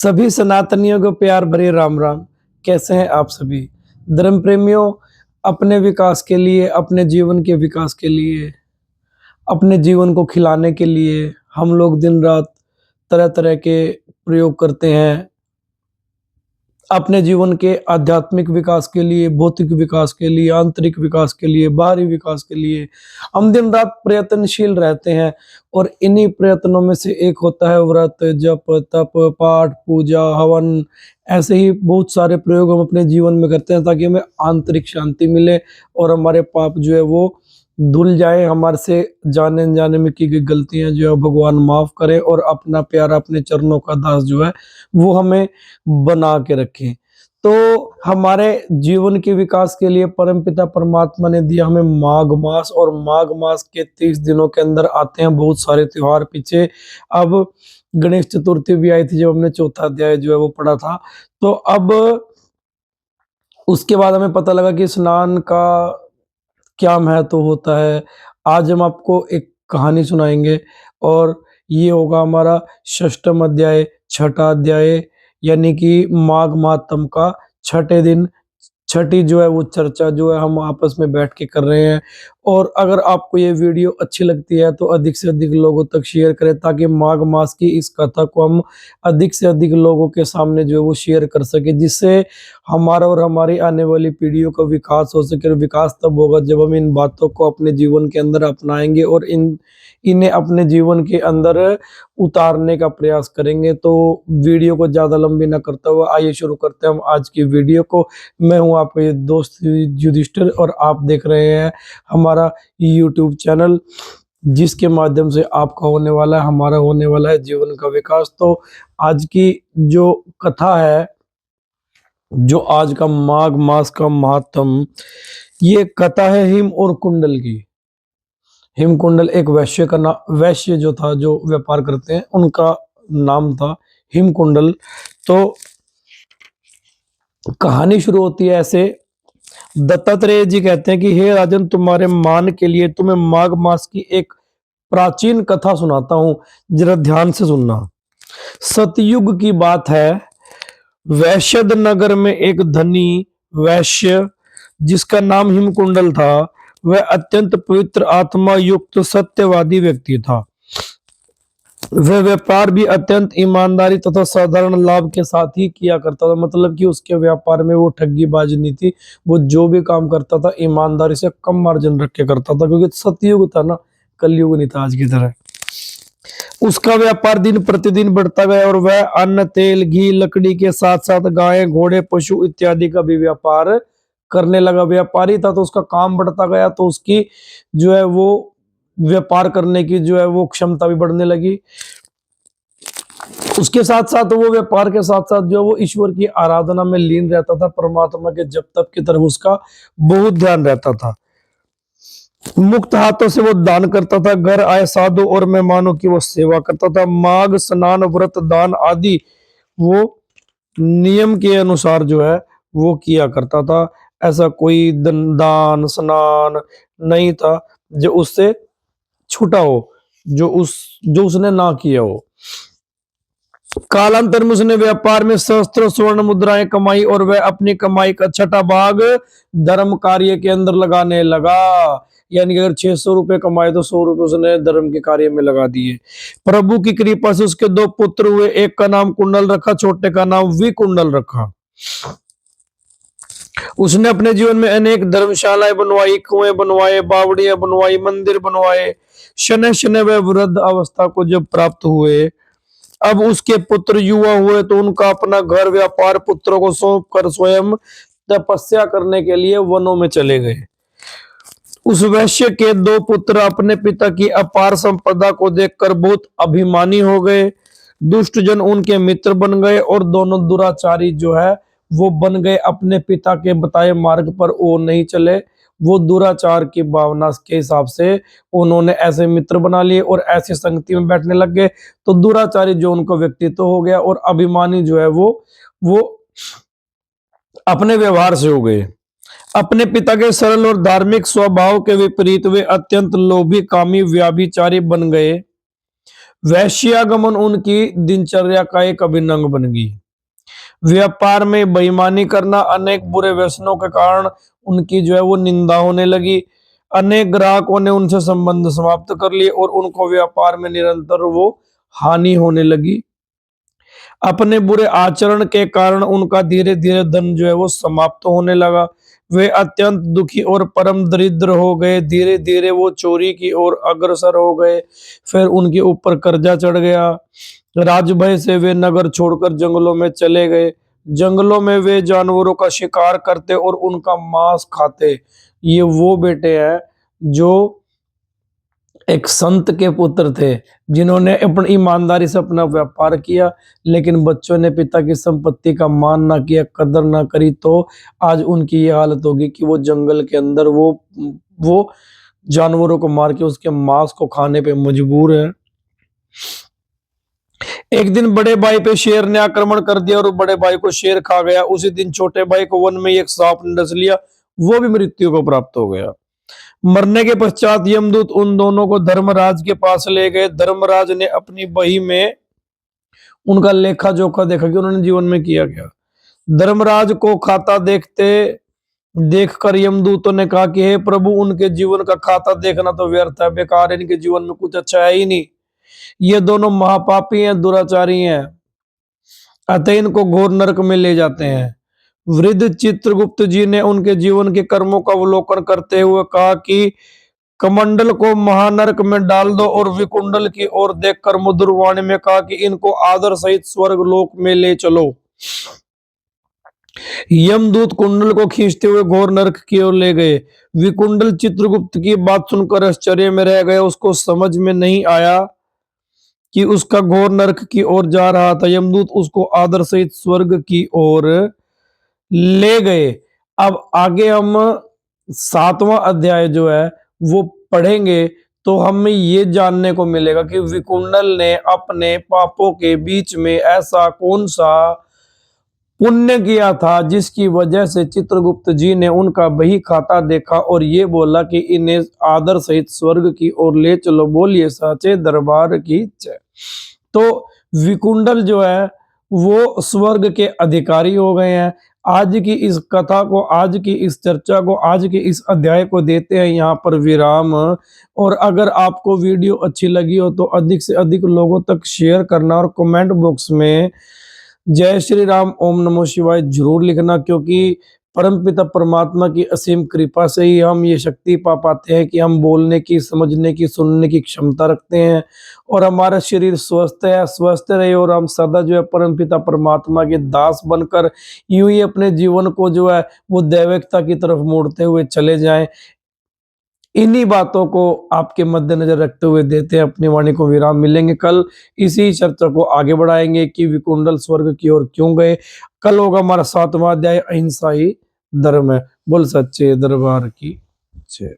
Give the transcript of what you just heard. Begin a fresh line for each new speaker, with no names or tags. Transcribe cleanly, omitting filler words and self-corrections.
सभी सनातनियों को प्यार भरे राम राम। कैसे हैं आप सभी? धर्म प्रेमियों, अपने विकास के लिए, अपने जीवन के विकास के लिए, अपने जीवन को खिलाने के लिए हम लोग दिन रात तरह-तरह के प्रयोग करते हैं। अपने जीवन के आध्यात्मिक विकास के लिए, भौतिक विकास के लिए, आंतरिक विकास के लिए, बाहरी विकास के लिए हम दिन रात प्रयत्नशील रहते हैं। और इन्हीं प्रयत्नों में से एक होता है व्रत, जप, तप, पाठ, पूजा, हवन। ऐसे ही बहुत सारे प्रयोग हम अपने जीवन में करते हैं ताकि हमें आंतरिक शांति मिले और हमारे पाप जो है वो धुल जाए, हमारे से जाने अनजाने में की गई गलतियां जो है भगवान माफ करे और अपना प्यारा अपने चरणों का दास जो है वो हमें बना के रखें। तो हमारे जीवन के विकास के लिए परमपिता परमात्मा ने दिया हमें माघ मास, और माघ मास के 30 दिनों के अंदर आते हैं बहुत सारे त्योहार। पीछे अब गणेश चतुर्थी भी आई थी जब हमने चौथा अध्याय जो है वो पढ़ा था। तो अब उसके बाद हमें पता लगा कि स्नान का क्या महत्व होता है। आज हम आपको एक कहानी सुनाएँगे और ये होगा हमारा षष्ठम अध्याय, छठा अध्याय, यानी कि माघ मातम का छठे दिन, छठी जो है वो चर्चा जो है हम आपस में बैठ के कर रहे हैं। और अगर आपको ये वीडियो अच्छी लगती है तो अधिक से अधिक लोगों तक शेयर करें ताकि माघ मास की इस कथा को हम अधिक से अधिक लोगों के सामने जो है वो शेयर कर सकें, जिससे हमारा और हमारी आने वाली पीढ़ियों का विकास हो सके। और विकास तब होगा जब हम इन बातों को अपने जीवन के अंदर अपनाएँगे और इन्हें अपने जीवन के अंदर उतारने का प्रयास करेंगे। तो वीडियो को ज़्यादा लंबी ना करते हुए आइए शुरू करते हैं हम आज की वीडियो को। मैं हूँ आपका ये दोस्त युधिष्ठिर और आप देख रहे हैं हमारा यूट्यूब चैनल, जिसके माध्यम से आपका होने वाला है, हमारा होने वाला है जीवन का विकास। तो आज की जो कथा है, जो आज का माघ मास का महात्म, ये कथा है हिम और कुंडल की। हिम कुंडल एक वैश्य का वैश्य जो था, जो व्यापार करते हैं, उनका नाम था हिम कुंडल। तो कहानी शुरू होती है ऐसे। दत्तात्रेय जी कहते हैं कि हे राजन, तुम्हारे मान के लिए तुम्हें माघ मास की एक प्राचीन कथा सुनाता हूं, जरा ध्यान से सुनना। सतयुग की बात है। वैश्यद नगर में एक धनी वैश्य, जिसका नाम हिमकुंडल था, वह अत्यंत पवित्र आत्मा युक्त सत्यवादी व्यक्ति था। वह व्यापार भी अत्यंत ईमानदारी तथा साधारण लाभ के साथ ही किया करता था। मतलब कि उसके व्यापार में वो ठगीबाजी नहीं थी। वो जो भी काम करता था ईमानदारी से कम मार्जिन रख के करता था, क्योंकि सतयुग था ना, कलयुग नहीं था आज की तरह। उसका व्यापार दिन प्रतिदिन बढ़ता गया और वह अन्न, तेल, घी, लकड़ी के साथ साथ गायें, घोड़े, पशु इत्यादि का भी व्यापार करने लगा। व्यापारी था तो उसका काम बढ़ता गया, तो उसकी जो है वो व्यापार करने की जो है वो क्षमता भी बढ़ने लगी। उसके साथ साथ वो व्यापार के साथ साथ जो वो ईश्वर की आराधना में लीन रहता था। परमात्मा के जप तप की तरफ उसका बहुत ध्यान रहता था। मुक्त हाथों से वो दान करता था। घर आए साधु और मेहमानों की वो सेवा करता था। माघ स्नान, व्रत, दान आदि वो नियम के अनुसार जो है वो किया करता था। ऐसा कोई दान स्नान नहीं था जो उससे छूटा हो, जो उसने ना किया हो। कालांतर में उसने व्यापार में सहस्त्रों स्वर्ण मुद्राएं कमाई और वह अपनी कमाई का छठा भाग धर्म कार्य के अंदर लगाने लगा। यानी कि अगर 600 रुपए कमाए तो 100 रुपए उसने धर्म के कार्य में लगा दिए। प्रभु की कृपा से उसके दो पुत्र हुए। एक का नाम कुंडल रखा, छोटे का नाम विकुंडल रखा। उसने अपने जीवन में अनेक धर्मशालाएं बनवाई, कुएं बनवाए, बावड़ियां बनवाई, मंदिर बनवाए। शनैः शनैः वह वृद्ध अवस्था को जब प्राप्त हुए, अब उसके पुत्र युवा हुए, तो उनका अपना घर व्यापार पुत्रों को सौंप कर स्वयं तपस्या करने के लिए वनों में चले गए। उस वैश्य के दो पुत्र अपने पिता की अपार संपदा को देखकर बहुत अभिमानी हो गए। दुष्ट जन उनके मित्र बन गए और दोनों दुराचारी जो है वो बन गए। अपने पिता के बताए मार्ग पर वो नहीं चले, वो दुराचार की भावना के हिसाब से उन्होंने ऐसे मित्र बना लिए और ऐसी संगति में बैठने लग गए। तो दुराचारी जो उनका व्यक्तित्व हो गया और अभिमानी जो है वो अपने व्यवहार से हो गए। अपने पिता के सरल और धार्मिक स्वभाव के विपरीत वे अत्यंत लोभी, कामी, व्याभिचारी बन गए। वैश्यागमन उनकी दिनचर्या का एक अभिन्न अंग बन गई। व्यापार में बेईमानी करना, अनेक बुरे व्यसनों के कारण उनकी जो है वो निंदा होने लगी। अनेक ग्राहकों ने उनसे संबंध समाप्त कर लिए और उनको व्यापार में निरंतर वो हानि होने लगी। अपने बुरे आचरण के कारण उनका धीरे धीरे धन जो है वो समाप्त होने लगा। वे अत्यंत दुखी और परम दरिद्र हो गए। धीरे धीरे वो चोरी की ओर अग्रसर हो गए। फिर उनके ऊपर कर्जा चढ़ गया। राजभय से वे नगर छोड़कर जंगलों में चले गए। जंगलों में वे जानवरों का शिकार करते और उनका मांस खाते। ये वो बेटे हैं जो एक संत के पुत्र थे, जिन्होंने अपनी ईमानदारी से अपना व्यापार किया, लेकिन बच्चों ने पिता की संपत्ति का मान ना किया, कदर ना करी, तो आज उनकी ये हालत होगी कि वो जंगल के अंदर वो जानवरों को मार के उसके मांस को खाने पे मजबूर है। एक दिन बड़े भाई पे शेर ने आक्रमण कर दिया और बड़े भाई को शेर खा गया। उसी दिन छोटे भाई को वन में एक सांप ने डस लिया, वो भी मृत्यु को प्राप्त हो गया। मरने के पश्चात यमदूत उन दोनों को धर्मराज के पास ले गए। धर्मराज ने अपनी बही में उनका लेखा जोखा देखा कि उन्होंने जीवन में किया क्या। धर्मराज को खाता देखकर यमदूतों ने कहा कि हे प्रभु, उनके जीवन का खाता देखना तो व्यर्थ है, बेकार है, इनके जीवन में कुछ अच्छा है ही नहीं। ये दोनों महापापी हैं, दुराचारी हैं, अतः इनको घोर नरक में ले जाते हैं। वृद्ध चित्रगुप्त जी ने उनके जीवन के कर्मों का अवलोकन करते हुए कहा कि कमंडल को महानरक में डाल दो, और विकुंडल की ओर देखकर मधुर वाणी में कहा कि इनको आदर सहित स्वर्ग लोक में ले चलो। यमदूत कुंडल को खींचते हुए घोर नरक की ओर ले गए। विकुंडल चित्रगुप्त की बात सुनकर आश्चर्य में रह गया। उसको समझ में नहीं आया कि उसका घोर नरक की ओर जा रहा था। यमदूत उसको आदर सहित स्वर्ग की ओर ले गए। अब आगे हम 7वां अध्याय जो है वो पढ़ेंगे, तो हमें ये जानने को मिलेगा कि विकुंडल ने अपने पापों के बीच में ऐसा कौन सा पुण्य किया था जिसकी वजह से चित्रगुप्त जी ने उनका बही खाता देखा और ये बोला कि इन्हें आदर सहित स्वर्ग की ओर ले चलो। बोलिए साचे दरबार की जय। तो विकुंडल जो है वो स्वर्ग के अधिकारी हो गए हैं। आज की इस कथा को, आज की इस चर्चा को, आज के इस अध्याय को देते हैं यहाँ पर विराम। और अगर आपको वीडियो अच्छी लगी हो तो अधिक से अधिक लोगों तक शेयर करना और कमेंट बॉक्स में जय श्री राम, ओम नमो शिवाय जरूर लिखना, क्योंकि परमपिता परमात्मा की असीम कृपा से ही हम ये शक्ति पा पाते हैं कि हम बोलने की, समझने की, सुनने की क्षमता रखते हैं और हमारा शरीर स्वस्थ है, स्वस्थ रहे और हम सदा जो है परमपिता परमात्मा के दास बनकर यूं ही अपने जीवन को जो है वो दैविकता की तरफ मोड़ते हुए चले जाएं। इन्हीं बातों को आपके मद्देनजर रखते हुए देते हैं अपनी वाणी को विराम। मिलेंगे कल, इसी चर्चा को आगे बढ़ाएंगे कि विकुंडल स्वर्ग की ओर क्यों गए। कल होगा हमारा 7वां अध्याय, अहिंसा ही धर्म है। बोल सच्चे दरबार की जय।